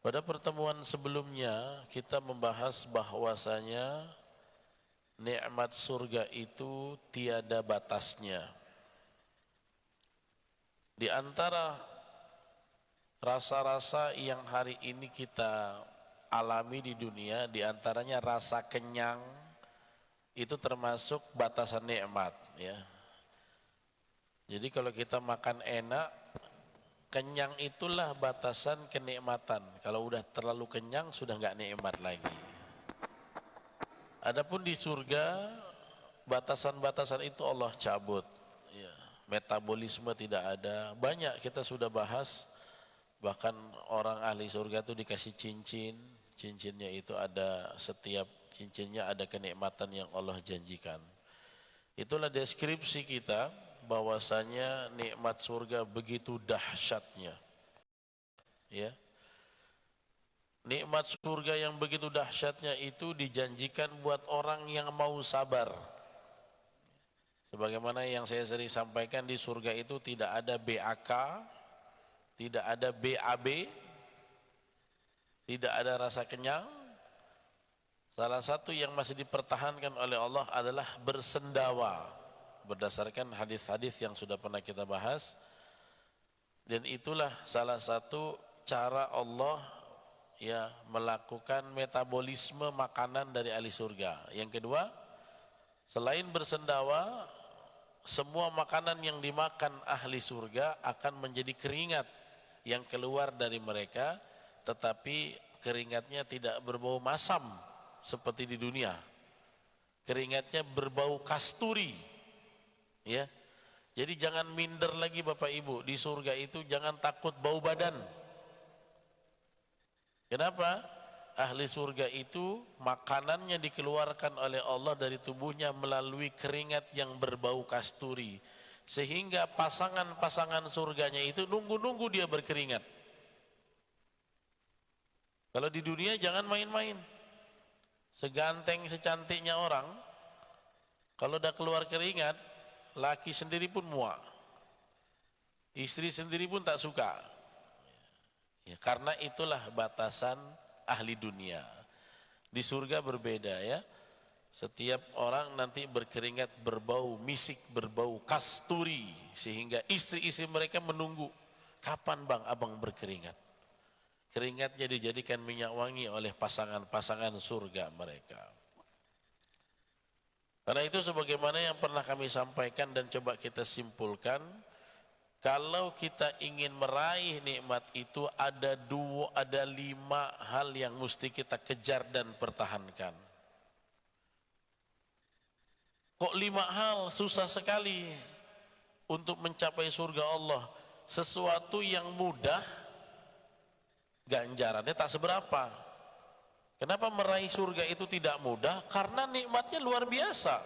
Pada pertemuan sebelumnya kita membahas bahwasanya nikmat surga itu tiada batasnya. Di antara rasa-rasa yang hari ini kita alami di dunia, di antaranya rasa kenyang, itu termasuk batasan nikmat, ya. Jadi kalau kita makan enak, kenyang itulah batasan kenikmatan. Kalau udah terlalu kenyang sudah nggak nikmat lagi. Adapun di surga batasan-batasan itu Allah cabut. Ya, metabolisme tidak ada. Banyak kita sudah bahas. Bahkan orang ahli surga itu dikasih cincin. Cincinnya itu ada, setiap cincinnya ada kenikmatan yang Allah janjikan. Itulah deskripsi kita bahwasanya nikmat surga begitu dahsyatnya. Ya. Nikmat surga yang begitu dahsyatnya itu dijanjikan buat orang yang mau sabar. Sebagaimana yang saya sering sampaikan, di surga itu tidak ada BAK, tidak ada BAB, tidak ada rasa kenyang. Salah satu yang masih dipertahankan oleh Allah adalah bersendawa, berdasarkan hadis-hadis yang sudah pernah kita bahas. Dan itulah salah satu cara Allah ya melakukan metabolisme makanan dari ahli surga. Yang kedua, selain bersendawa, semua makanan yang dimakan ahli surga akan menjadi keringat yang keluar dari mereka, tetapi keringatnya tidak berbau masam seperti di dunia. Keringatnya berbau kasturi, ya. Jadi jangan minder lagi Bapak Ibu, di surga itu jangan takut bau badan. Kenapa? Ahli surga itu makanannya dikeluarkan oleh Allah dari tubuhnya melalui keringat yang berbau kasturi. Sehingga pasangan-pasangan surganya itu nunggu-nunggu dia berkeringat. Kalau di dunia jangan main-main. Seganteng secantiknya orang, kalau udah keluar keringat, laki sendiri pun muak, istri sendiri pun tak suka, ya, karena itulah batasan ahli dunia. Di surga berbeda, ya. Setiap orang nanti berkeringat berbau misik, berbau kasturi, sehingga istri-istri mereka menunggu, kapan bang abang berkeringat. Keringatnya dijadikan minyak wangi oleh pasangan-pasangan surga mereka. Karena itu sebagaimana yang pernah kami sampaikan dan coba kita simpulkan, kalau kita ingin meraih nikmat itu ada 5 hal yang mesti kita kejar dan pertahankan. Kok 5 hal? Susah sekali untuk mencapai surga Allah. Sesuatu yang mudah, ganjarannya tak seberapa. Kenapa meraih surga itu tidak mudah? Karena nikmatnya luar biasa.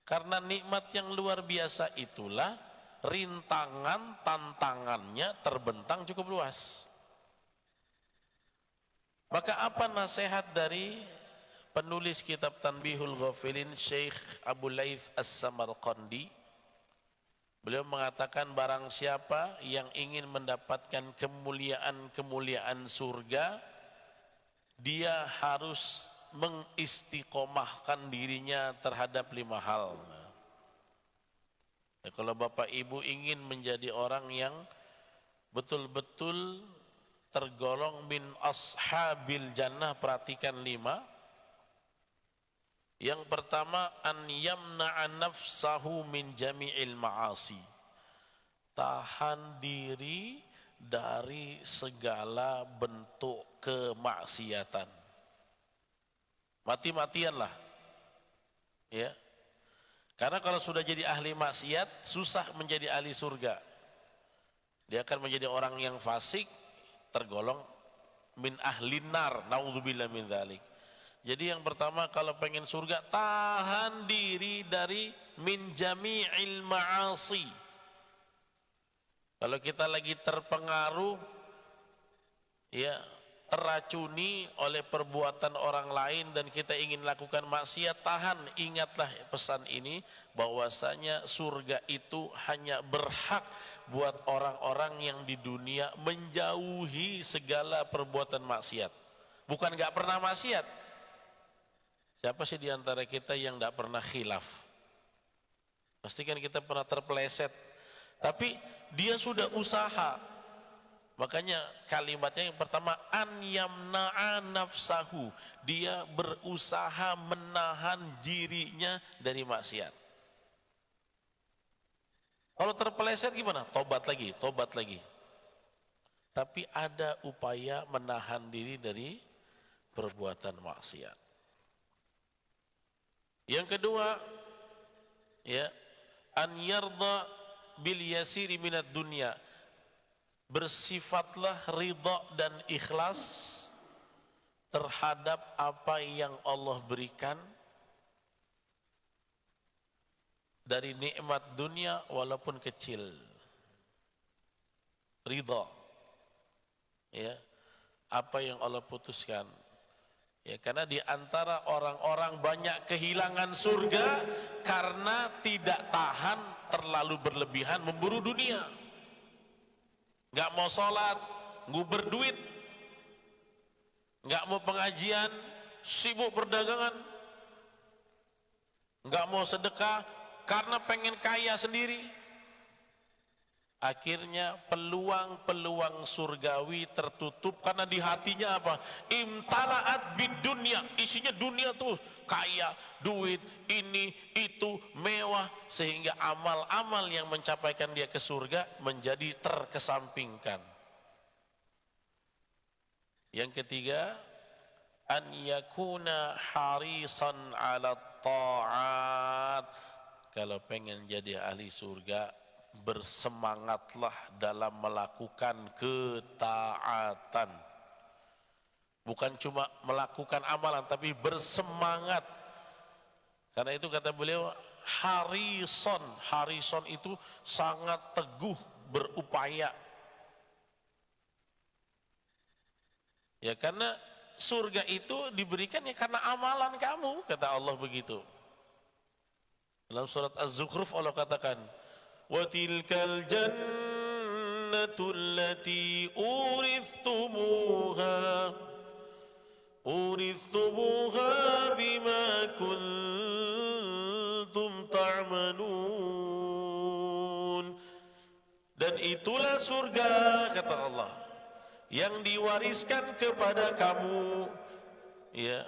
Karena nikmat yang luar biasa itulah rintangan, tantangannya terbentang cukup luas. Maka apa nasihat dari penulis kitab Tanbihul Ghafilin, Syekh Abu Laith As-Samarqandi? Beliau mengatakan barang siapa yang ingin mendapatkan kemuliaan-kemuliaan surga, dia harus mengistiqomahkan dirinya terhadap 5 hal. Ya, kalau Bapak Ibu ingin menjadi orang yang betul-betul tergolong min ashabil jannah, perhatikan 5. Yang pertama, an yamna'a nafsahu min jami'il ma'asi. Tahan diri dari segala bentuk kemaksiatan. Mati-matianlah, ya. Karena kalau sudah jadi ahli maksiat, susah menjadi ahli surga. Dia akan menjadi orang yang fasik, tergolong min ahlin nar, naudzubillah min dzalik. Jadi yang pertama kalau pengen surga, tahan diri dari min jami'il ma'asi. Kalau kita lagi terpengaruh, ya, terracuni oleh perbuatan orang lain dan kita ingin lakukan maksiat, tahan, ingatlah pesan ini bahwasanya surga itu hanya berhak buat orang-orang yang di dunia menjauhi segala perbuatan maksiat. Bukan gak pernah maksiat. Siapa sih di antara kita yang gak pernah khilaf? Pasti kan kita pernah terpeleset. Tapi dia sudah usaha. Makanya kalimatnya yang pertama, an yamna'a nafsahu, dia berusaha menahan dirinya dari maksiat. Kalau terpeleset gimana? Tobat lagi, tobat lagi. Tapi ada upaya menahan diri dari perbuatan maksiat. Yang kedua, ya, an yarda bil yasiri minad dunya, bersifatlah ridha dan ikhlas terhadap apa yang Allah berikan dari nikmat dunia walaupun kecil. Ridha, ya, apa yang Allah putuskan. Ya, karena di antara orang-orang banyak kehilangan surga karena tidak tahan terlalu berlebihan memburu dunia. Nggak mau sholat, nguber duit, nggak mau pengajian, sibuk perdagangan, nggak mau sedekah karena pengen kaya sendiri. Akhirnya peluang-peluang surgawi tertutup karena di hatinya apa? Imtala'at bidunya, isinya dunia tuh, kaya, duit, ini, itu, mewah, sehingga amal-amal yang mencapaikan dia ke surga menjadi terkesampingkan. Yang ketiga, an yakuna harisan 'ala ta'at. Kalau pengen jadi ahli surga, bersemangatlah dalam melakukan ketaatan. Bukan cuma melakukan amalan, tapi bersemangat. Karena itu kata beliau, harison. Harison itu sangat teguh berupaya. Ya, karena surga itu diberikan ya karena amalan kamu, kata Allah begitu. Dalam surat Az-Zukhruf Allah katakan, وَتِلْكَ الْجَنَّةُ الَّتِي أُورِثْتُمُوهَا بِمَا كُنْتُمْ تَعْمَلُونَ. Dan itulah surga, kata Allah, yang diwariskan kepada kamu, ya,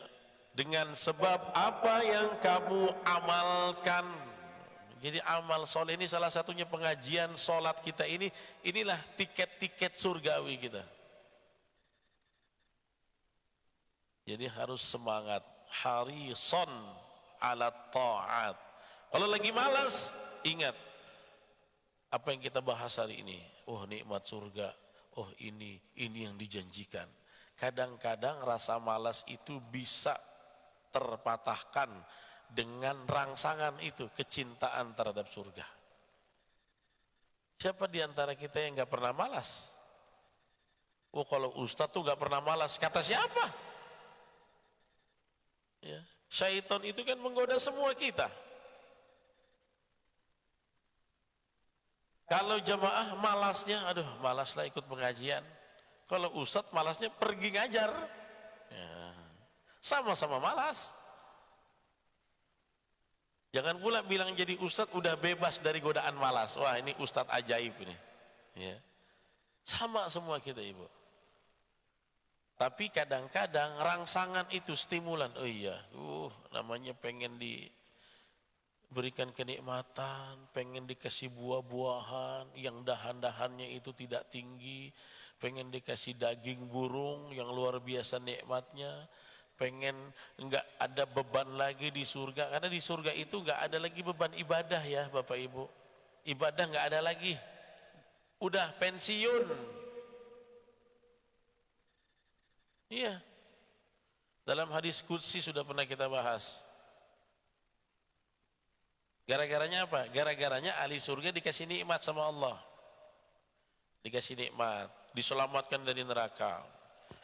dengan sebab apa yang kamu amalkan. Jadi amal soleh ini salah satunya pengajian, sholat kita ini, inilah tiket-tiket surgawi kita. Jadi harus semangat, harison 'ala ta'at. Kalau lagi malas, ingat apa yang kita bahas hari ini. Oh, nikmat surga, oh ini yang dijanjikan. Kadang-kadang rasa malas itu bisa terpatahkan dengan rangsangan itu, kecintaan terhadap surga. Siapa di antara kita yang gak pernah malas? Oh, kalau ustadz tuh gak pernah malas, kata siapa? Ya, syaitan itu kan menggoda semua kita. Kalau jamaah malasnya, aduh malaslah ikut pengajian. Kalau ustadz malasnya pergi ngajar, ya, sama-sama malas. Jangan pula bilang jadi ustadz udah bebas dari godaan malas. Wah, ini ustadz ajaib ini. Ya. Sama semua kita, Ibu. Tapi kadang-kadang rangsangan itu stimulan. Oh iya, namanya pengen diberikan kenikmatan, pengen dikasih buah-buahan yang dahan-dahannya itu tidak tinggi, pengen dikasih daging burung yang luar biasa nikmatnya. Pengen enggak ada beban lagi di surga, karena di surga itu enggak ada lagi beban ibadah ya Bapak Ibu. Ibadah enggak ada lagi, udah pensiun. Iya, dalam hadis qudsi sudah pernah kita bahas. Gara-garanya apa? Gara-garanya ahli surga dikasih nikmat sama Allah, dikasih nikmat, diselamatkan dari neraka.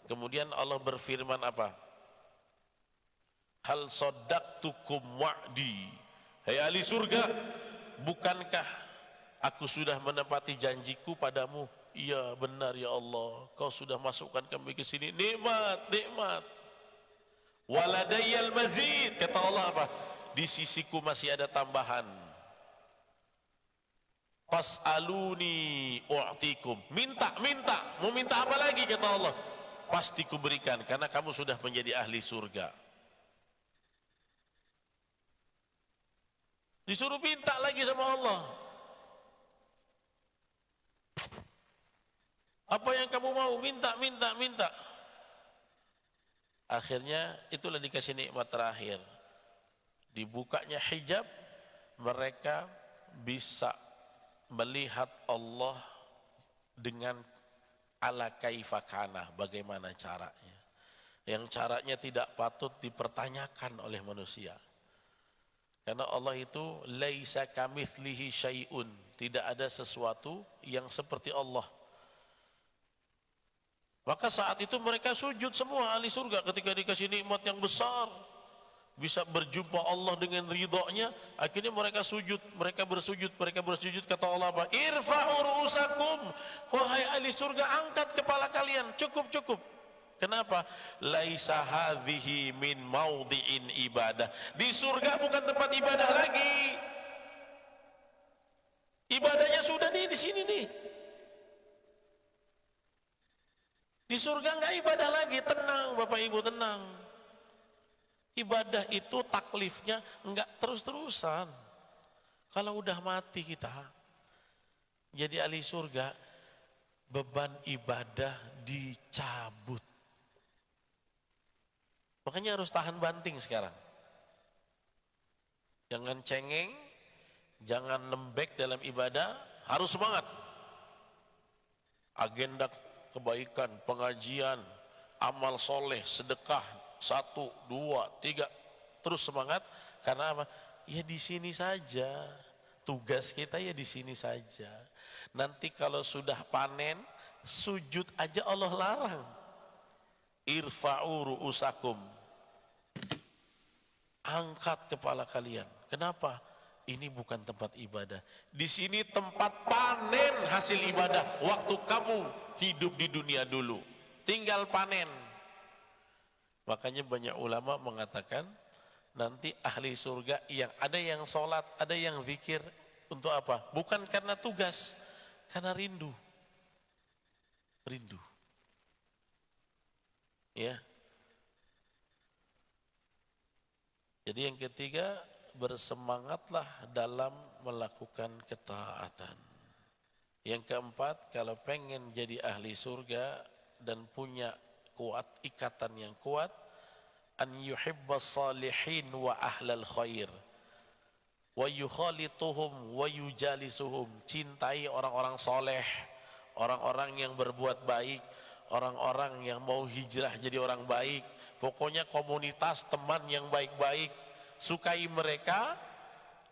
Kemudian Allah berfirman apa? Hal saddaqtukum wa'di. Hai ahli surga, bukankah aku sudah menepati janjiku padamu? Iya benar ya Allah, kau sudah masukkan kami ke sini. Nikmat, nikmat. Waladayal mazid, kata Allah apa? Di sisiku masih ada tambahan. Fas'aluni u'tikum. Minta, minta. Mau minta apa lagi kata Allah? Pasti kuberikan karena kamu sudah menjadi ahli surga. Disuruh minta lagi sama Allah. Apa yang kamu mau? Minta, minta, minta. Akhirnya itulah dikasih nikmat terakhir. Dibukanya hijab, mereka bisa melihat Allah dengan ala kaifakana, bagaimana caranya. Yang caranya tidak patut dipertanyakan oleh manusia. Karena Allah itu laisa kamitslihi syai'un, tidak ada sesuatu yang seperti Allah. Maka saat itu mereka sujud semua ahli surga ketika dikasih nikmat yang besar, bisa berjumpa Allah dengan ridhonya. Akhirnya mereka sujud, mereka bersujud, kata Allah apa? Irfa'u ru'usakum, wahai ahli surga, angkat kepala kalian, cukup, cukup. Kenapa? Laisa hadhihi min maudhi'in ibadah. Di surga bukan tempat ibadah lagi. Ibadahnya sudah nih di sini nih. Di surga enggak ibadah lagi, tenang Bapak Ibu, tenang. Ibadah itu taklifnya enggak terus-terusan. Kalau udah mati kita jadi ahli surga, beban ibadah dicabut. Makanya harus tahan banting sekarang. Jangan cengeng, jangan lembek dalam ibadah, harus semangat. Agenda kebaikan, pengajian, amal soleh, sedekah, 1, 2, 3, terus semangat. Karena apa? Ya di sini saja. Tugas kita ya di sini saja. Nanti kalau sudah panen, sujud aja Allah larang. Irfa'u ru'usakum, angkat kepala kalian. Kenapa? Ini bukan tempat ibadah. Di sini tempat panen hasil ibadah. Waktu kamu hidup di dunia dulu, tinggal panen. Makanya banyak ulama mengatakan nanti ahli surga yang ada yang sholat, ada yang zikir. Untuk apa? Bukan karena tugas, karena rindu. Rindu. Ya. Jadi yang ketiga, bersemangatlah dalam melakukan ketaatan. Yang keempat, kalau pengen jadi ahli surga dan punya kuat ikatan yang kuat, an yuhibbas salihin wa ahlal khair wa yukhalituhum wa yujalisuhum. Cintai orang-orang soleh, orang-orang yang berbuat baik, orang-orang yang mau hijrah jadi orang baik. Pokoknya komunitas teman yang baik-baik. Sukai mereka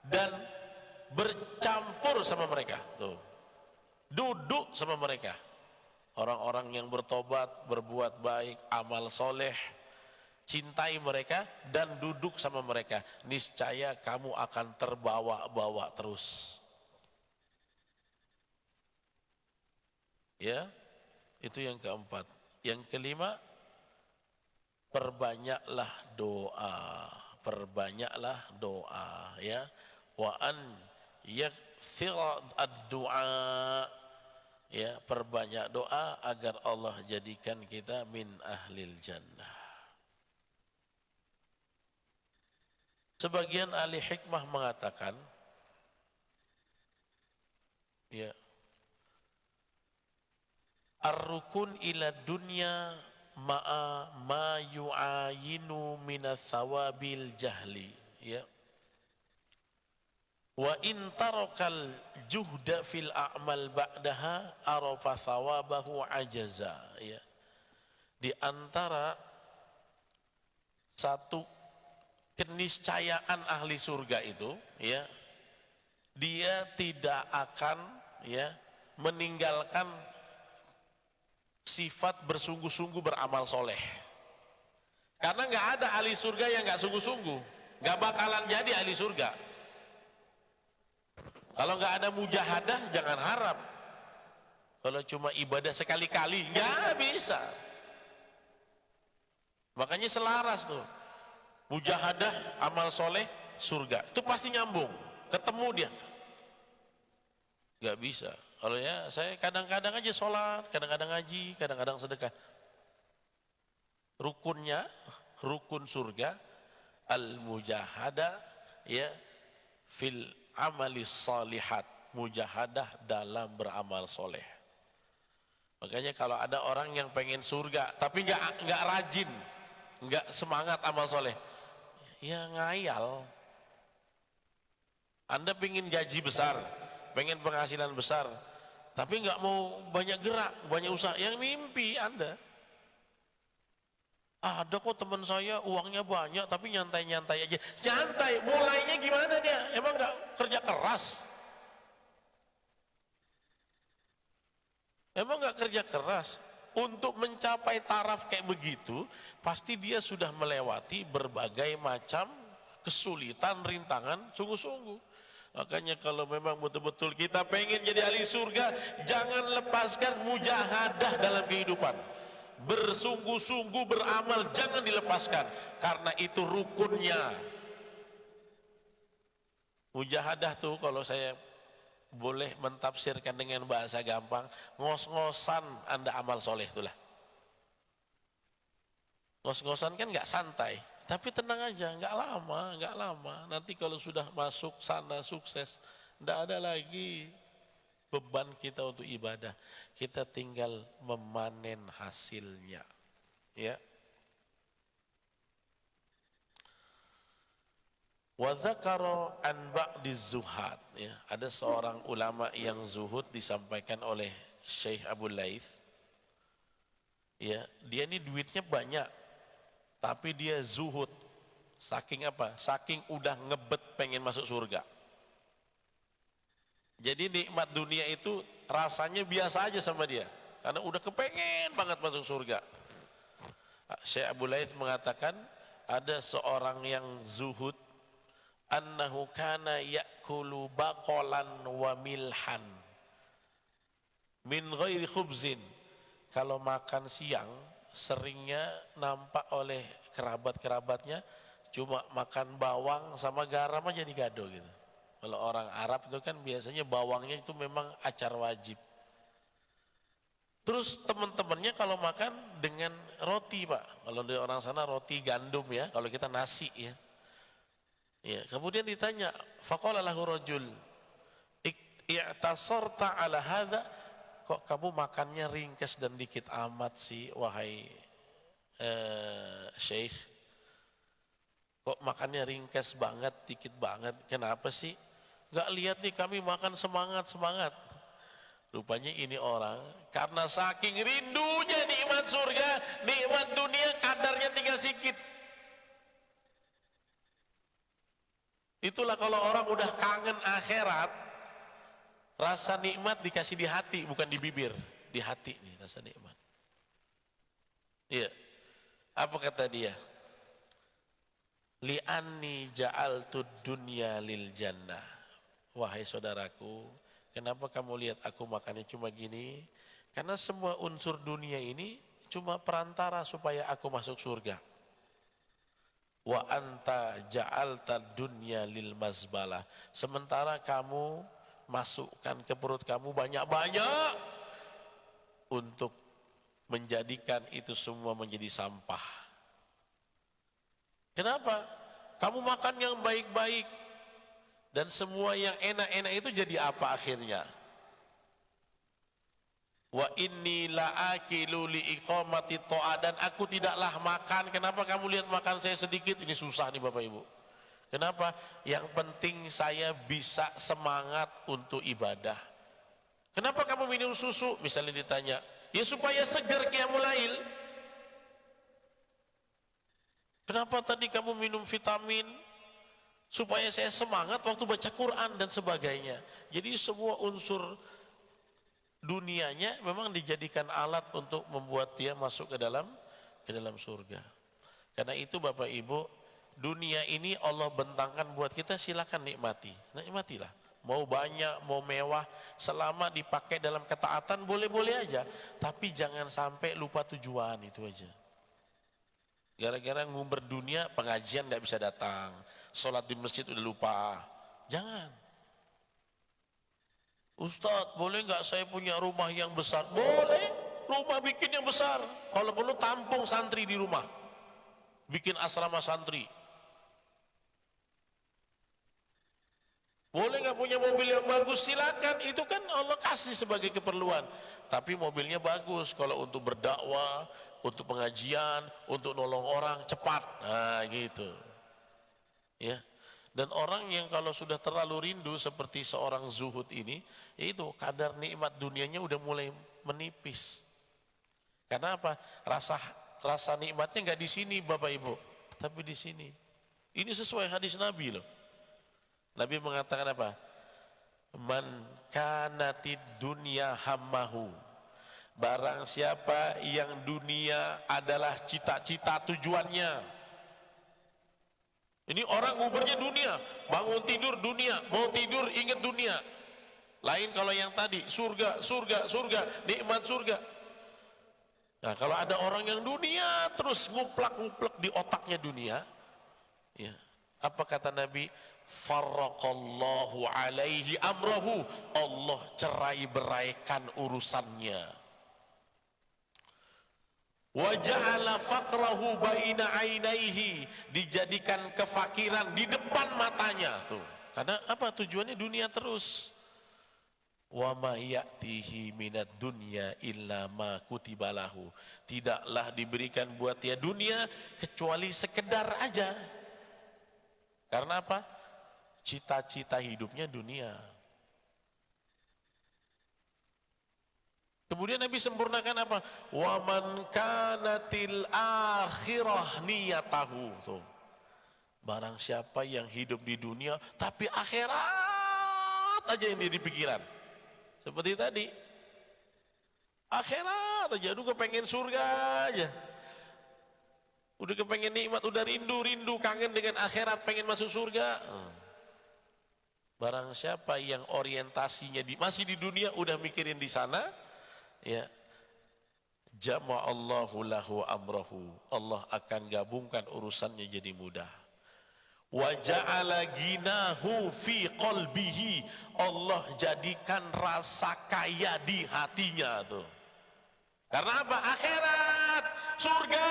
dan bercampur sama mereka. Tuh. Duduk sama mereka. Orang-orang yang bertobat, berbuat baik, amal soleh. Cintai mereka dan duduk sama mereka. Niscaya kamu akan terbawa-bawa terus. Ya, itu yang keempat. Yang kelima, perbanyaklah doa. Perbanyaklah doa, ya. Wa an yakthira ad-du'a, ya, perbanyak doa agar Allah jadikan kita min ahlil jannah. Sebagian ahli hikmah mengatakan, ya, ar-rukun ila dunya ma'a ma yu'ayinu minas thawabil jahli, ya. Wa in tarakal juhda fil a'mal ba'daha arafa thawabahu ajaza, ya. Di antara satu keniscayaan ahli surga itu, ya, dia tidak akan, ya, meninggalkan sifat bersungguh-sungguh beramal soleh. Karena nggak ada ahli surga yang nggak sungguh-sungguh, nggak bakalan jadi ahli surga. Kalau nggak ada mujahadah, jangan harap. Kalau cuma ibadah sekali-kali, nggak bisa. Makanya selaras tuh, mujahadah, amal soleh, surga. Itu pasti nyambung, ketemu dia. Nggak bisa. Kalau ya saya kadang-kadang aja sholat, kadang-kadang ngaji, kadang-kadang sedekah. Rukunnya, rukun surga, al-mujahadah, ya, fil amalis salihat, mujahadah dalam beramal soleh. Makanya kalau ada orang yang pengen surga tapi nggak rajin, nggak semangat amal soleh, ya ngayal. Anda pengen gaji besar, pengen penghasilan besar, tapi nggak mau banyak gerak, banyak usaha, yang mimpi Anda. Ada kok teman saya uangnya banyak tapi nyantai-nyantai aja. Nyantai, mulainya gimana dia? Emang nggak kerja keras? Emang nggak kerja keras? Untuk mencapai taraf kayak begitu, pasti dia sudah melewati berbagai macam kesulitan, rintangan, sungguh-sungguh. Makanya kalau memang betul-betul kita pengen jadi ahli surga, jangan lepaskan mujahadah dalam kehidupan. Bersungguh-sungguh beramal jangan dilepaskan, karena itu rukunnya. Mujahadah tuh kalau saya boleh mentafsirkan dengan bahasa gampang, ngos-ngosan Anda amal soleh itulah. Ngos-ngosan kan nggak santai, tapi tenang aja, nggak lama. Nanti kalau sudah masuk sana sukses, nggak ada lagi beban kita untuk ibadah. Kita tinggal memanen hasilnya, ya. Wa dzakara an ba'di zuhad, ya. Ada seorang ulama yang zuhud disampaikan oleh Syekh Abu Laith. Ya, dia ini duitnya banyak, tapi dia zuhud. Saking apa? Saking udah ngebet pengen masuk surga. Jadi nikmat dunia itu rasanya biasa aja sama dia, karena udah kepengen banget masuk surga. Syekh Abu Laith mengatakan ada seorang yang zuhud, annahu kana ya'kulu baqalan wa milhan min ghairi khubzin. Kalau makan siang seringnya nampak oleh kerabat-kerabatnya cuma makan bawang sama garam aja digado gitu. Kalau orang Arab itu kan biasanya bawangnya itu memang acar wajib. Terus teman-temannya kalau makan dengan roti, Pak. Kalau di orang sana roti gandum ya, kalau kita nasi ya. Ya, kemudian ditanya, faqala lahu rajul, i'tasarta ala hadza, kok kamu makannya ringkes dan dikit amat sih wahai Syekh? Kok makannya ringkes banget, dikit banget, kenapa sih? Gak lihat nih kami makan semangat. Rupanya ini orang karena saking rindunya nikmat surga, nikmat dunia kadarnya tinggal sedikit. Itulah kalau orang udah kangen akhirat, rasa nikmat dikasih di hati bukan di bibir, di hati nih rasa nikmat. Iya. Apa kata dia? Li'anni ja'altud dunya lil jannah. Wahai saudaraku, kenapa kamu lihat aku makannya cuma gini? Karena semua unsur dunia ini cuma perantara supaya aku masuk surga. Wa anta ja'alta dunya lil mazbalah. Sementara kamu masukkan ke perut kamu banyak-banyak untuk menjadikan itu semua menjadi sampah. Kenapa? Kamu makan yang baik-baik dan semua yang enak-enak itu jadi apa akhirnya? Wa inni la'akilu liiqamati ta'ah, dan aku tidaklah makan. Kenapa kamu lihat makan saya sedikit? Ini susah nih Bapak Ibu. Kenapa? Yang penting saya bisa semangat untuk ibadah. Kenapa kamu minum susu? Misalnya ditanya, ya supaya segar qiyamul lail. Kenapa tadi kamu minum vitamin? Supaya saya semangat waktu baca Quran dan sebagainya. Jadi semua unsur Dunianya memang dijadikan alat untuk membuat dia masuk ke dalam surga. Karena itu Bapak Ibu, dunia ini Allah bentangkan buat kita, silakan nikmati. Nikmatilah. Mau banyak, mau mewah, selama dipakai dalam ketaatan boleh-boleh aja. Tapi jangan sampai lupa tujuan, itu aja. Gara-gara ngumber dunia, pengajian tidak bisa datang. Sholat di masjid udah lupa. Jangan. Ustadz, boleh nggak saya punya rumah yang besar? Boleh. Rumah bikin yang besar. Kalau perlu tampung santri di rumah. Bikin asrama santri. Boleh nggak punya mobil yang bagus? Silakan, itu kan Allah kasih sebagai keperluan. Tapi mobilnya bagus kalau untuk berdakwah, untuk pengajian, untuk nolong orang cepat. Nah, gitu. Ya. Dan orang yang kalau sudah terlalu rindu seperti seorang zuhud ini, itu kadar nikmat dunianya udah mulai menipis. Karena apa? Rasa nikmatnya nggak di sini Bapak Ibu, tapi di sini. Ini sesuai hadis Nabi loh. Nabi mengatakan apa? Man kanatid dunya hammahu. Barang siapa yang dunia adalah cita-cita tujuannya. Ini orang ngubernya dunia, bangun tidur dunia, mau tidur ingat dunia. Lain kalau yang tadi, surga, surga, surga, nikmat surga. Nah, kalau ada orang yang dunia terus nguplak-nguplak di otaknya dunia, ya. Apa kata Nabi? Farraqallahu alaihi amrahu. Allah cerai beraikan urusannya. Wa ja'ala faqrahu baina ainaihi, dijadikan kefakiran di depan matanya tuh. Karena apa? Tujuannya dunia terus. Wa ma ya'tihi minad dunya illa ma kutiba lahu. Tidaklah diberikan buat dia dunia kecuali sekedar aja. Karena apa? Cita-cita hidupnya dunia. Kemudian Nabi sempurnakan apa? Wa man kanatil akhirah niyatahu. Tuh. Barang siapa yang hidup di dunia tapi akhirat aja yang di pikiran. Seperti tadi. Akhirat aja, udah kepengen surga aja. Udah kepengen nikmat, udah rindu kangen dengan akhirat, pengen masuk surga. Barang siapa yang orientasinya masih di dunia udah mikirin di sana, ya, jama'allahu lahu amrahu, Allah akan gabungkan urusannya jadi mudah. Wa ja'ala ginahu fi qalbihi, Allah jadikan rasa kaya di hatinya tuh. Karena apa? Akhirat, surga.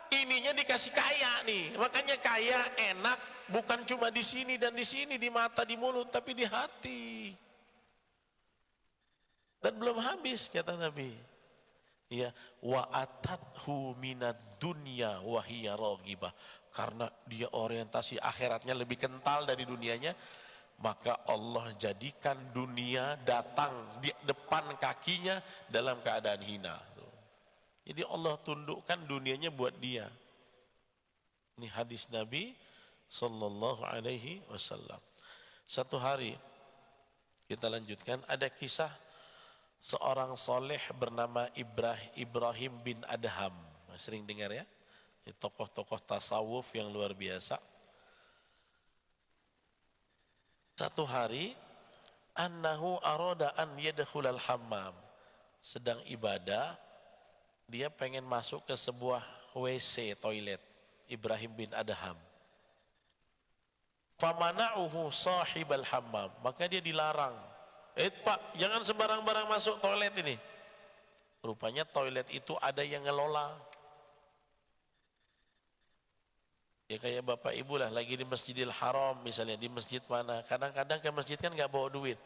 Ininya dikasih kaya nih. Makanya kaya enak bukan cuma di sini dan di sini, di mata, di mulut, tapi di hati. Dan belum habis kata Nabi. Ya, wa atathu minad dunya wa hiya raghibah. Karena dia orientasi akhiratnya lebih kental dari dunianya, maka Allah jadikan dunia datang di depan kakinya dalam keadaan hina. Jadi Allah tundukkan dunianya buat dia. Ini hadis Nabi sallallahu alaihi wasallam. Satu hari kita lanjutkan, ada kisah seorang soleh bernama Ibrahim bin Adham. Sering dengar ya, tokoh-tokoh tasawuf yang luar biasa. Satu hari, annahu arada an yadkhulal hammam, sedang ibadah, dia pengen masuk ke sebuah WC, toilet, Ibrahim bin Adham. Famana'uhu sahibal hammam, maka dia dilarang. Pak, jangan sembarang-barang masuk toilet ini. Rupanya toilet itu ada yang ngelola. Ya kayak bapak ibu lah, lagi di Masjidil Haram misalnya, di masjid mana. Kadang-kadang ke masjid kan gak bawa duit.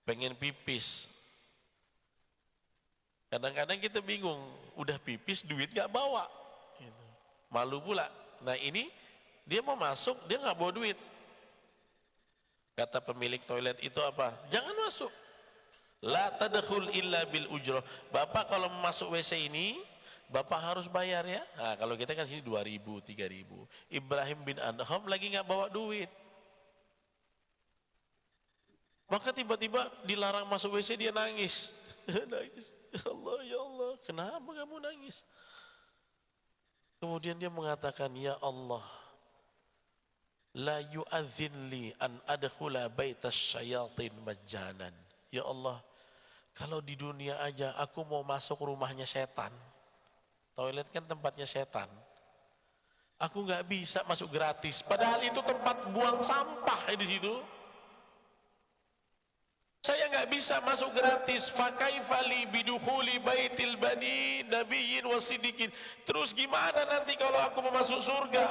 Pengen pipis. Kadang-kadang kita bingung, udah pipis duit gak bawa. Malu pula. Nah ini, dia mau masuk, dia gak bawa duit. Kata pemilik toilet itu apa? Jangan masuk. La tadkhul illa bil ujrah. Bapak kalau masuk WC ini, Bapak harus bayar ya. Nah, kalau kita kan sini 2.000, 3.000. Ibrahim bin Adham lagi nggak bawa duit. Maka tiba-tiba dilarang masuk WC, dia nangis. Nangis. Ya Allah, kenapa kamu nangis? Kemudian dia mengatakan, ya Allah, la yu'adzin li an adkhula baitas syayatin majjanan. Ya Allah, kalau di dunia aja aku mau masuk rumahnya setan. Toilet kan tempatnya setan. Aku nggak bisa masuk gratis. Padahal itu tempat buang sampah di situ. Saya nggak bisa masuk gratis. Fakaifali bidukhuli baitil bani nabiyyin wasidikin. Terus gimana nanti kalau aku mau masuk surga?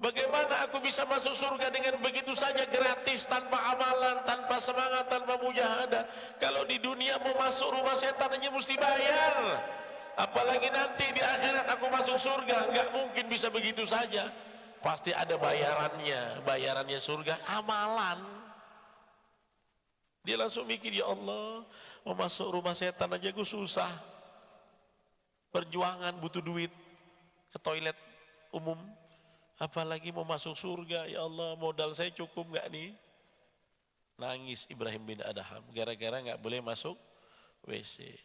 Bagaimana aku bisa masuk surga dengan begitu saja gratis, tanpa amalan, tanpa semangat, tanpa mujahadah? Kalau di dunia mau masuk rumah setan aja mesti bayar. Apalagi nanti di akhirat aku masuk surga, nggak mungkin bisa begitu saja. Pasti ada bayarannya, bayarannya surga, amalan. Dia langsung mikir, ya Allah, mau masuk rumah setan aja gue susah. Perjuangan, butuh duit, ke toilet umum. Apalagi mau masuk surga, ya Allah, modal saya cukup nggak nih? Nangis Ibrahim bin Adham, gara-gara nggak boleh masuk WC.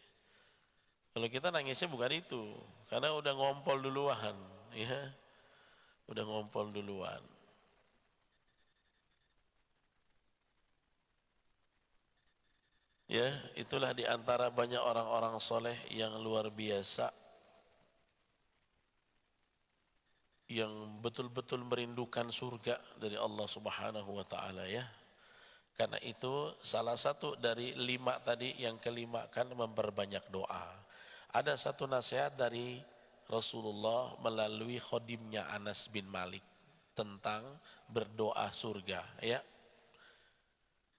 Kalau kita nangisnya bukan itu, karena udah ngompol duluan, ya, udah ngompol duluan. Ya, itulah diantara banyak orang-orang soleh yang luar biasa, yang betul-betul merindukan surga dari Allah Subhanahu wa Ta'ala, ya. Karena itu salah satu dari 5 tadi, yang kelima kan memperbanyak doa. Ada satu nasihat dari Rasulullah melalui khodimnya Anas bin Malik tentang berdoa surga, ya.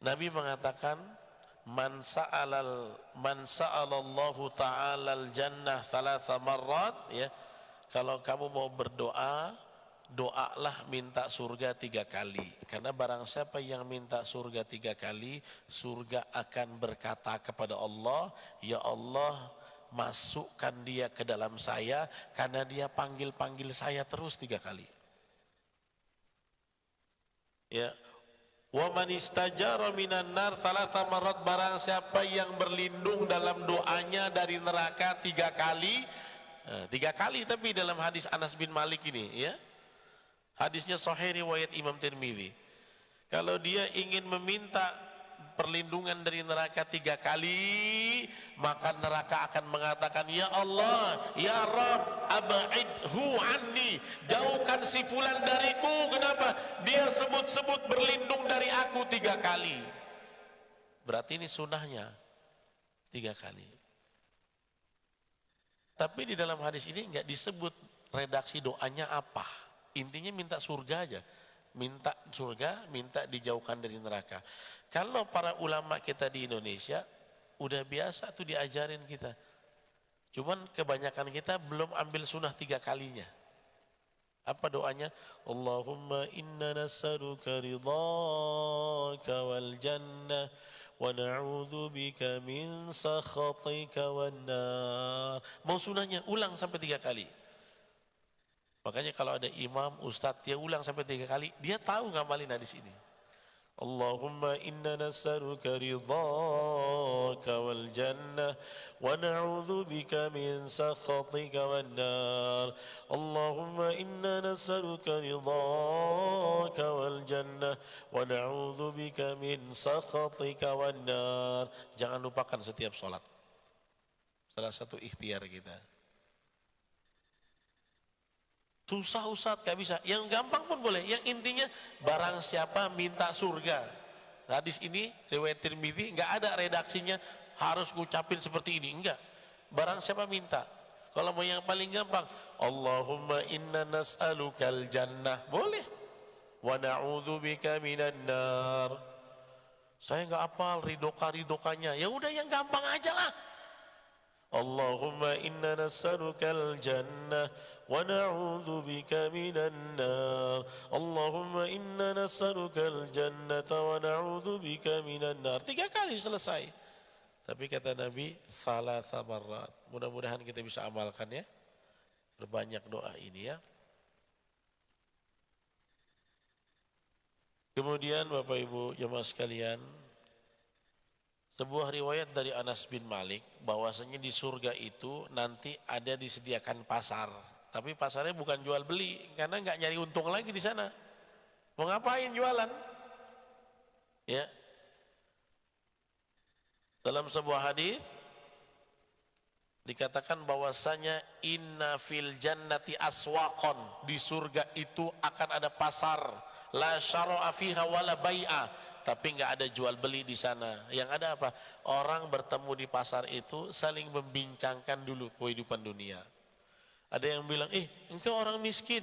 Nabi mengatakan, man sa'alallahu ta'ala al-jannah thalatha marrat, ya. Kalau kamu mau berdoa, doalah minta surga 3 kali. Karena barang siapa yang minta surga 3 kali, surga akan berkata kepada Allah, ya Allah, masukkan dia ke dalam saya, karena dia panggil-panggil saya terus 3 kali. Ya. Wa man istajara minan nar thalatha marrat, barang siapa yang berlindung dalam doanya dari neraka 3 kali. 3 kali tapi dalam hadis Anas bin Malik ini, ya. Hadisnya sahih riwayat Imam Tirmidzi. Kalau dia ingin meminta perlindungan dari neraka 3 kali, maka neraka akan mengatakan, ya Allah, ya Rabb, ab'idhu anni, jauhkan si fulan dariku. Kenapa? Dia sebut-sebut berlindung dari aku 3 kali. Berarti ini sunnahnya 3 kali. Tapi di dalam hadis ini nggak disebut redaksi doanya apa. Intinya minta surga aja. Minta surga, minta dijauhkan dari neraka. Kalau para ulama kita di Indonesia udah biasa tuh diajarin kita. Cuman kebanyakan kita belum ambil sunnah 3 kalinya. Apa doanya? Allahumma inna nas'aluka ridhaka wal jannah wa na'udzu bika min sakhatika wan nar. Mau sunahnya ulang sampai 3 kali. Makanya kalau ada imam, ustadz, dia ulang sampai 3 kali, dia tahu ngamalin hadis ini. Allahumma inna nas'aluka ridhaka wal jannah wa na'udzu bika min sakhatika wan nar. Allahumma inna nas'aluka ridhaka wal jannah wa na'udzu bika min sakhatika wan nar. Jangan lupakan setiap salat. Salah satu ikhtiar kita. Susah Ustaz, gak bisa. Yang gampang pun boleh. Yang intinya barang siapa minta surga. Hadis ini riwayat Tirmidzi, nggak ada redaksinya harus ngucapin seperti ini, enggak. Barang siapa minta. Kalau mau yang paling gampang, Allahumma inna nas'alukal jannah, boleh. Wa na'udzubika minan nar. Saya nggak hafal ridokanya. Ya udah yang gampang aja lah. Allahumma inna nas'alukal jannah wa na'udzu bika minan nar. Allahumma inna nas'alukal jannata wa na'udzu bika minan nar. 3 kali selesai. Tapi kata Nabi, thalatha marrat. Mudah-mudahan kita bisa amalkan, ya. Berbanyak doa ini, ya. Kemudian Bapak Ibu jemaah sekalian, sebuah riwayat dari Anas bin Malik bahwasanya di surga itu nanti ada disediakan pasar, tapi pasarnya bukan jual beli karena nggak nyari untung lagi di sana. Mau ngapain jualan? Ya. Dalam sebuah hadis dikatakan bahwasanya inna fil jannati aswaqon, di surga itu akan ada pasar, la syara'a fiha wala bai'a, tapi nggak ada jual beli di sana. Yang ada apa? Orang bertemu di pasar itu saling membincangkan dulu kehidupan dunia. Ada yang bilang, engkau orang miskin,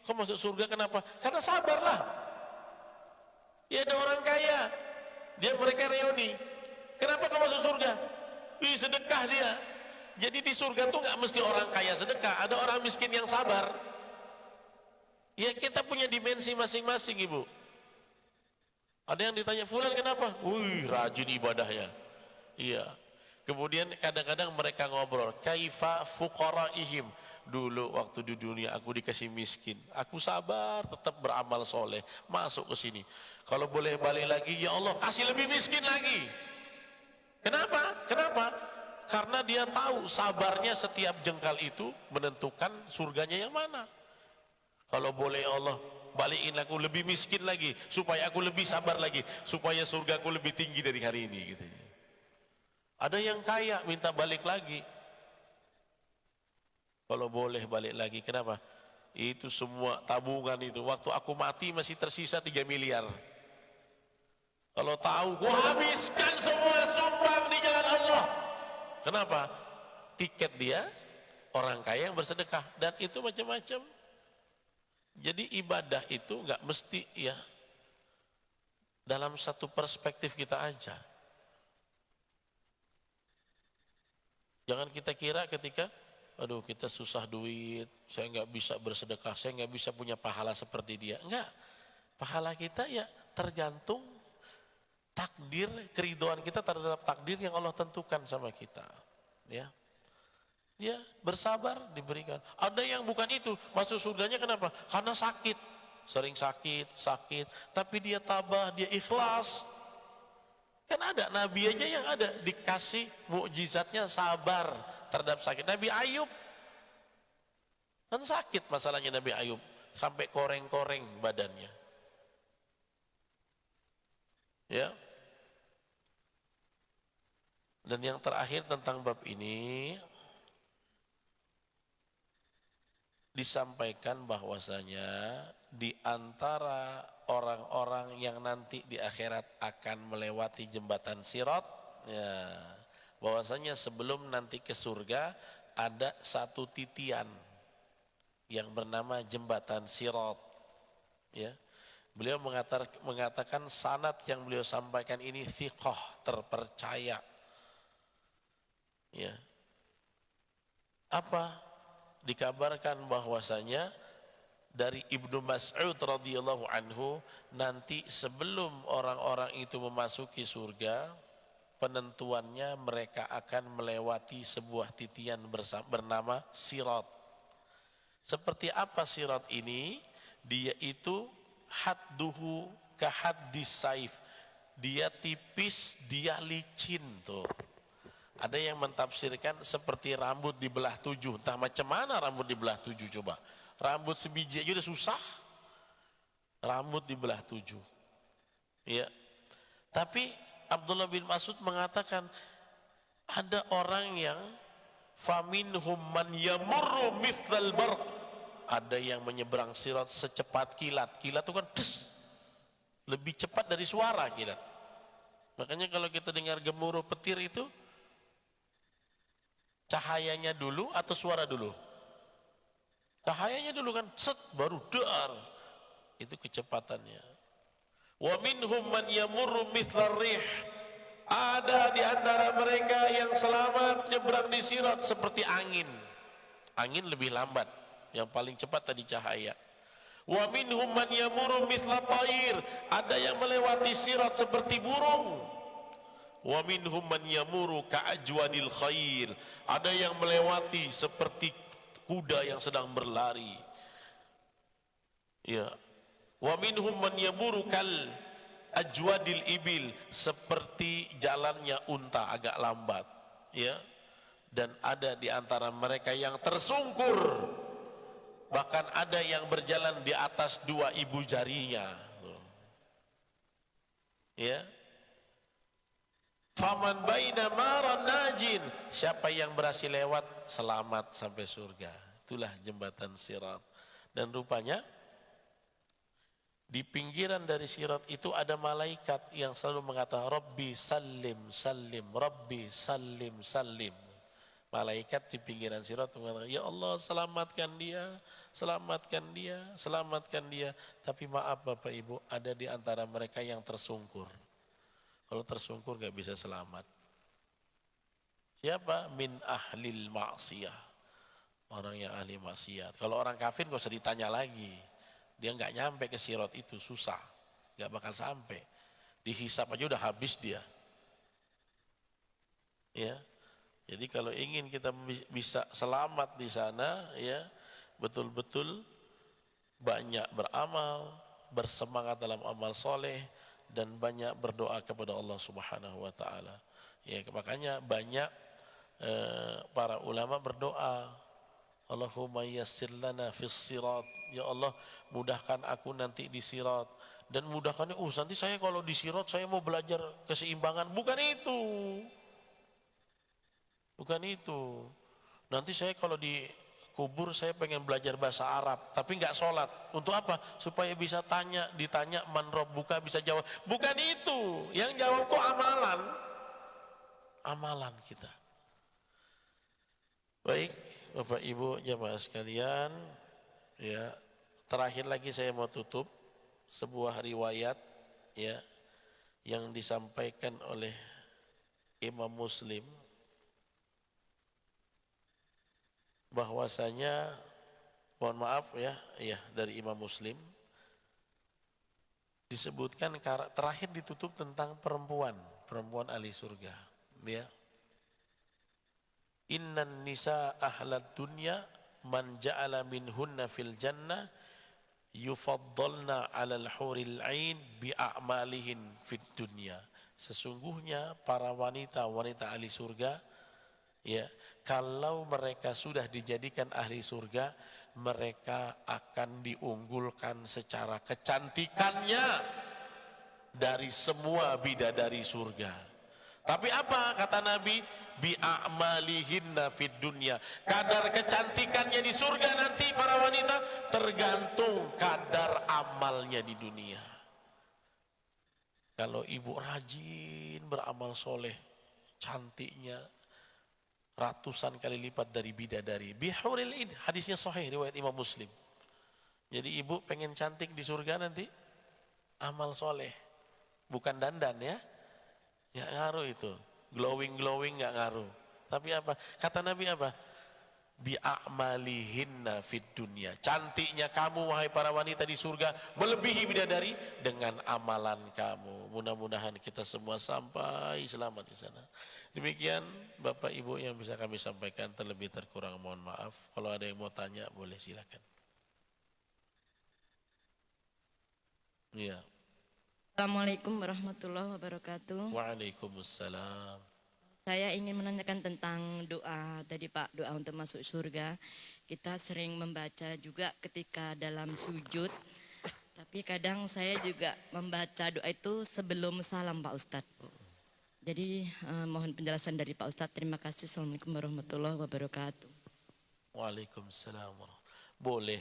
kau masuk surga kenapa? Karena sabarlah. Ya ada orang kaya, mereka reuni, kenapa kau masuk surga? Sedekah dia. Jadi di surga tuh nggak mesti orang kaya sedekah, ada orang miskin yang sabar. Ya kita punya dimensi masing-masing, Ibu. Ada yang ditanya, fulan kenapa? Rajin ibadahnya. Iya. Kemudian kadang-kadang mereka ngobrol, kaifa fuqaraihim. Dulu waktu di dunia aku dikasih miskin, aku sabar tetap beramal soleh, masuk ke sini. Kalau boleh balik lagi, ya Allah kasih lebih miskin lagi. Kenapa? Karena dia tahu sabarnya setiap jengkal itu menentukan surganya yang mana. Kalau boleh Allah balikin aku lebih miskin lagi, supaya aku lebih sabar lagi, supaya surgaku lebih tinggi dari hari ini gitu. Ada yang kaya minta balik lagi. Kalau boleh balik lagi, kenapa? Itu semua tabungan itu, waktu aku mati masih tersisa 3 miliar. Kalau tahu, gua habiskan semua, sumbang di jalan Allah. Kenapa? Tiket dia orang kaya yang bersedekah, dan itu macam-macam. Jadi ibadah itu nggak mesti ya dalam satu perspektif kita aja. Jangan kita kira ketika aduh kita susah duit, saya nggak bisa bersedekah, saya nggak bisa punya pahala seperti dia. Enggak, pahala kita ya tergantung takdir, keridhaan kita terhadap takdir yang Allah tentukan sama kita. Ya, dia bersabar diberikan. Ada yang bukan itu, masuk surganya kenapa? Karena sakit, sering sakit, tapi dia tabah, dia ikhlas. Kan ada nabi aja yang ada dikasih mukjizatnya sabar terhadap sakit. Nabi Ayub kan sakit masalahnya, Nabi Ayub sampai koreng-koreng badannya. Ya. Dan yang terakhir tentang bab ini disampaikan bahwasanya di antara orang-orang yang nanti di akhirat akan melewati jembatan Sirat, ya, bahwasanya sebelum nanti ke surga ada satu titian yang bernama jembatan Sirat. Ya, beliau mengatakan sanad yang beliau sampaikan ini thiqah, terpercaya. Ya, apa? Dikabarkan bahwasanya dari Ibnu Mas'ud radhiyallahu anhu, nanti sebelum orang-orang itu memasuki surga, penentuannya mereka akan melewati sebuah titian bernama Sirat. Seperti apa Sirat ini? Dia itu hadduhu kahaddis saif. Dia tipis, dia licin tuh. Ada yang mentafsirkan seperti rambut dibelah 7. Entah macam mana rambut dibelah 7 coba. Rambut sebiji aja udah susah. Rambut dibelah 7. Ya. Tapi Abdullah bin Mas'ud mengatakan ada orang yang faminhum man yamurru mithlal barq. Ada yang menyeberang sirat secepat kilat. Kilat itu kan lebih cepat dari suara kilat. Makanya kalau kita dengar gemuruh petir itu, cahayanya dulu atau suara dulu? Cahayanya dulu kan, set baru dar. Itu kecepatannya. Wa minhum man yamurru mithlar rih. Ada di antara mereka yang selamat nyebrang di sirat seperti angin. Angin lebih lambat, yang paling cepat tadi cahaya. Wa minhum man yamurru mithla tayr. Ada yang melewati sirat seperti burung. Wa minhum man yamuru ka'ajwadil khair. Ada yang melewati seperti kuda yang sedang berlari. Ya. Wa minhum man yaburu kal ajwadil ibil, seperti jalannya unta agak lambat, ya. Dan ada di antara mereka yang tersungkur, bahkan ada yang berjalan di atas 2 ibu jarinya, ya. Faman baina maran najin, siapa yang berhasil lewat selamat sampai surga. Itulah jembatan sirat. Dan rupanya di pinggiran dari sirat itu ada malaikat yang selalu mengatakan Rabbi salim salim, Rabbi salim salim. Malaikat di pinggiran sirat mengatakan, ya Allah selamatkan dia, selamatkan dia, selamatkan dia. Tapi maaf Bapak Ibu, ada di antara mereka yang tersungkur. Kalau tersungkur gak bisa selamat. Siapa? Min ahlil maksiyah. Orang yang ahli maksiat. Kalau orang kafir gak usah ditanya lagi. Dia gak nyampe ke sirat itu, susah. Gak bakal sampai. Dihisap aja udah habis dia. Ya. Jadi kalau ingin kita bisa selamat di sana, ya, betul-betul banyak beramal, bersemangat dalam amal soleh, dan banyak berdoa kepada Allah Subhanahu Wa Taala. Ya, makanya banyak para ulama berdoa, Allahumma yassir lana fis sirat, ya Allah mudahkan aku nanti di sirat. Dan mudahkannya, nanti saya kalau di sirat saya mau belajar keseimbangan. Bukan itu. Bukan itu. Nanti saya kalau di kubur saya pengen belajar bahasa Arab, tapi nggak sholat. Untuk apa? Supaya bisa ditanya man rabbuka, bisa jawab. Bukan itu. Yang jawab itu amalan. Amalan kita. Baik, Bapak Ibu jamaah sekalian, ya. Terakhir lagi saya mau tutup sebuah riwayat, ya, yang disampaikan oleh Imam Muslim, bahwasanya, mohon maaf ya, dari Imam Muslim disebutkan terakhir ditutup tentang perempuan ahli surga, ya. Innan nisa ahlad dunya man ja'ala minhunna fil jannah yufaddalna 'alal huril 'ain bi a'malihin fid dunya. Sesungguhnya para wanita ahli surga, ya, kalau mereka sudah dijadikan ahli surga, mereka akan diunggulkan secara kecantikannya dari semua bidadari surga. Tapi apa kata Nabi? Bi'a'malihinna fid dunya. Kadar kecantikannya di surga nanti para wanita tergantung kadar amalnya di dunia. Kalau ibu rajin beramal soleh, cantiknya ratusan kali lipat dari bidadari. Bihuril id, hadisnya sahih riwayat Imam Muslim. Jadi ibu pengen cantik di surga nanti, amal soleh, bukan dandan ya. Nggak ngaruh itu, glowing nggak ngaruh. Tapi apa? Kata Nabi apa? Bi'a'malihinna fid dunya. Cantiknya kamu wahai para wanita di surga melebihi bidadari dengan amalan kamu. Mudah-mudahan kita semua sampai selamat di sana. Demikian Bapak Ibu yang bisa kami sampaikan, terlebih terkurang mohon maaf. Kalau ada yang mau tanya boleh silakan. Iya. Assalamualaikum warahmatullahi wabarakatuh. Waalaikumsalam. Saya ingin menanyakan tentang doa tadi Pak, doa untuk masuk surga. Kita sering membaca juga ketika dalam sujud, tapi kadang saya juga membaca doa itu sebelum salam Pak Ustadz. Jadi mohon penjelasan dari Pak Ustadz. Terima kasih. Assalamualaikum warahmatullahi wabarakatuh. Waalaikumsalam. Boleh.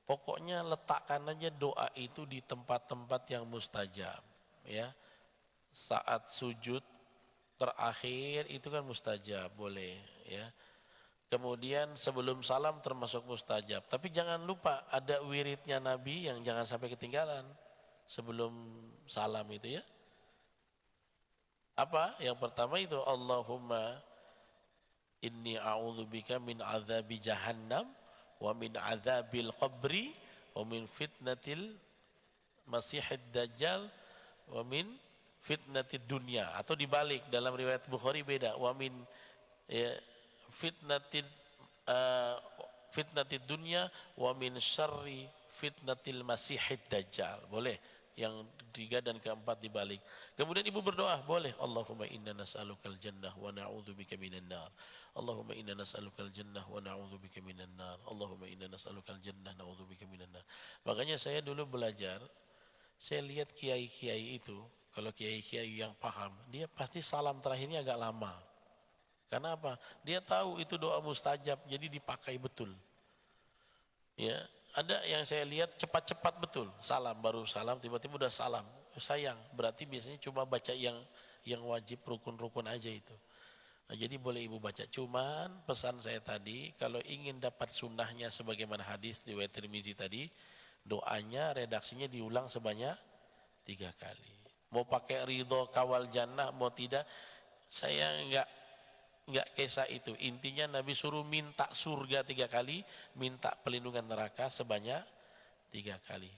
Pokoknya letakkan aja doa itu di tempat-tempat yang mustajab, ya. Saat sujud terakhir itu kan mustajab, boleh, ya. Kemudian sebelum salam termasuk mustajab. Tapi jangan lupa ada wiridnya Nabi yang jangan sampai ketinggalan sebelum salam itu, ya. Apa? Yang pertama itu Allahumma inni a'udzubika min azabi jahannam wa min azabil qabri wa min fitnatil masihid dajjal wa min fitnatid dunya. Atau dibalik, dalam riwayat Bukhari beda, wa min fitnatid dunya wa min syarri fitnatil masihid dajjal. Boleh. Yang ketiga dan keempat dibalik. Kemudian ibu berdoa, boleh. Allahumma inna nas'alukal jannah wa na'udzubika minan nar. Allahumma inna nas'alukal jannah wa na'udzubika minan nar. Allahumma inna nas'alukal jannah na'udzubika minan nar. Makanya saya dulu belajar, saya lihat kiai-kiai itu, kalau kiai-kiai yang paham, dia pasti salam terakhirnya agak lama. Karena apa? Dia tahu itu doa mustajab, jadi dipakai betul. Ya, ada yang saya lihat cepat-cepat betul, salam baru salam, tiba-tiba udah salam. Sayang, berarti biasanya cuma baca yang wajib rukun-rukun aja itu. Nah, jadi boleh ibu baca. Cuman pesan saya tadi, kalau ingin dapat sunnahnya sebagaimana hadis di riwayat Tirmizi tadi, doanya redaksinya diulang sebanyak 3 kali. Mau pakai ridho kawal jannah, mau tidak, saya enggak kisah itu. Intinya Nabi suruh minta surga 3 kali, minta pelindungan neraka sebanyak 3 kali.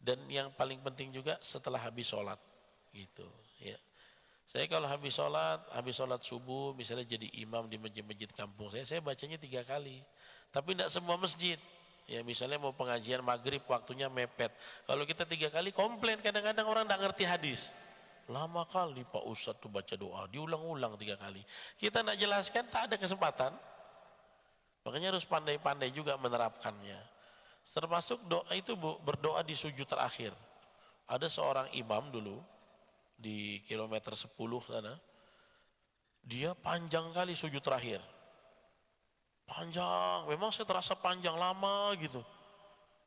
Dan yang paling penting juga setelah habis sholat, gitu. Ya. Saya kalau habis sholat subuh, misalnya jadi imam di masjid-masjid kampung saya bacanya 3 kali. Tapi tidak semua masjid. Ya misalnya mau pengajian maghrib waktunya mepet. Kalau kita 3 kali komplain, kadang-kadang orang tidak ngerti hadis. Lama kali Pak Ustadz tuh baca doa, diulang-ulang 3 kali. Kita nak jelaskan, tak ada kesempatan. Makanya harus pandai-pandai juga menerapkannya. Termasuk doa itu berdoa di sujud terakhir. Ada seorang imam dulu di kilometer 10 sana, dia panjang kali sujud terakhir. Panjang, memang saya terasa panjang lama gitu.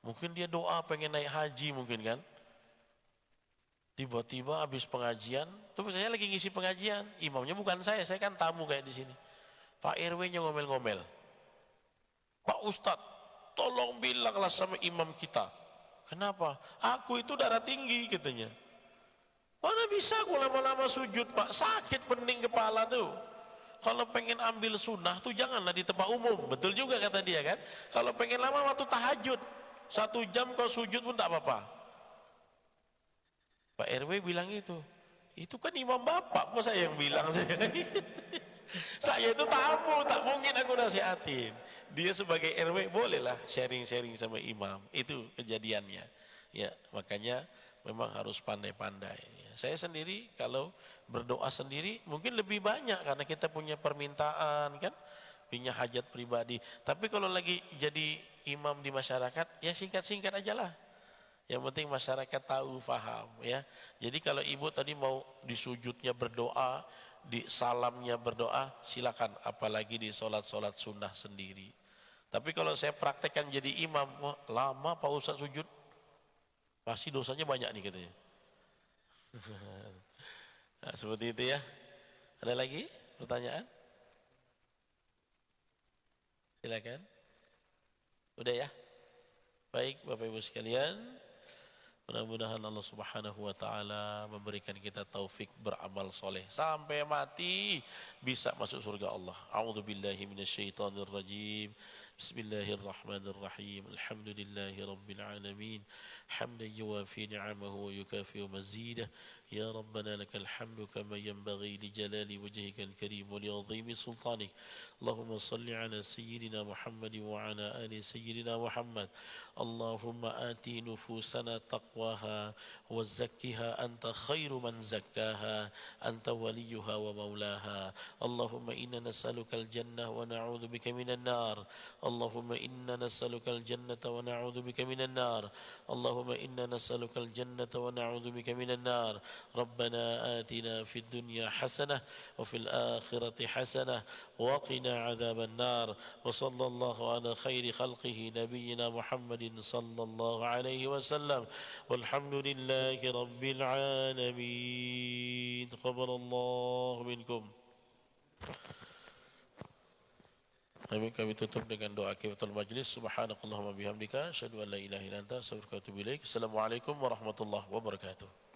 Mungkin dia doa pengen naik haji mungkin kan. Tiba-tiba habis pengajian, tuh saya lagi ngisi pengajian, imamnya bukan saya kan tamu kayak di sini. Pak RW-nya ngomel-ngomel. Pak Ustadz, tolong bilanglah sama imam kita. Kenapa? Aku itu darah tinggi katanya. Mana bisa aku lama-lama sujud Pak, sakit pening kepala tuh. Kalau pengen ambil sunnah tuh janganlah di tempat umum, betul juga kata dia kan. Kalau pengen lama waktu tahajud, 1 jam kau sujud pun tak apa-apa. Pak RW bilang itu kan imam bapak, kok saya yang bilang saya itu tamu, tak mungkin aku nasihatin. Dia sebagai RW bolehlah sharing-sharing sama imam, itu kejadiannya. Ya makanya memang harus pandai-pandai. Ya, saya sendiri kalau berdoa sendiri mungkin lebih banyak karena kita punya permintaan kan, punya hajat pribadi. Tapi kalau lagi jadi imam di masyarakat, ya singkat-singkat aja lah. Yang penting masyarakat tahu, faham ya. Jadi kalau ibu tadi mau di sujudnya berdoa, di salamnya berdoa, silakan. Apalagi di sholat-sholat sunnah sendiri. Tapi kalau saya praktekkan jadi imam, wah, lama Pak Ustadz sujud, pasti dosanya banyak nih katanya. Nah, seperti itu ya. Ada lagi pertanyaan? Silakan. Udah ya. Baik Bapak Ibu sekalian. Mudah-mudahan Allah Subhanahu wa taala memberikan kita taufik beramal soleh sampai mati bisa masuk surga Allah. A'udzubillahi minasyaitonir rajim. Bismillahirrahmanirrahim. Alhamdulillahi rabbil alamin. Hamdan yuwafi ni'amahu wa yukafi'u mazidah. Ya Rabbana lakal hamdu kama yanbaghi li jalali wajhika al-karim wa li 'azimi sultanik. Allahumma salli ala sayyidina Muhammad wa ala ali sayyidina Muhammad. Allahumma ati nufusana taqwaha wa zakkiha anta khairu man zakkaha anta waliyuha wa maulaha. Allahumma inna nas'aluka al-jannah wa na'udzu bika minan nar. Allahumma inna nas'aluka al-jannata wa na'udzu bika minan nar. Allahumma inna nas'aluka al-jannata wa na'udzu bika minan nar. Rabbana atina fid dunya hasanah wa fil akhirati hasanah wa qina 'adzaban nar. Wa sallallahu ala khairi khalqihi nabiyyina Muhammadin sallallahu alaihi wasallam. Walhamdulillahi rabbil alamin. Taqabbalallahu minkum. Kami tutup dengan doa kifatul majlis. Subhanakallahumma bihamdika asyhadu an la ilaha illa anta astaghfiruka wa atubu ilaik. Assalamualaikum warahmatullahi wabarakatuh.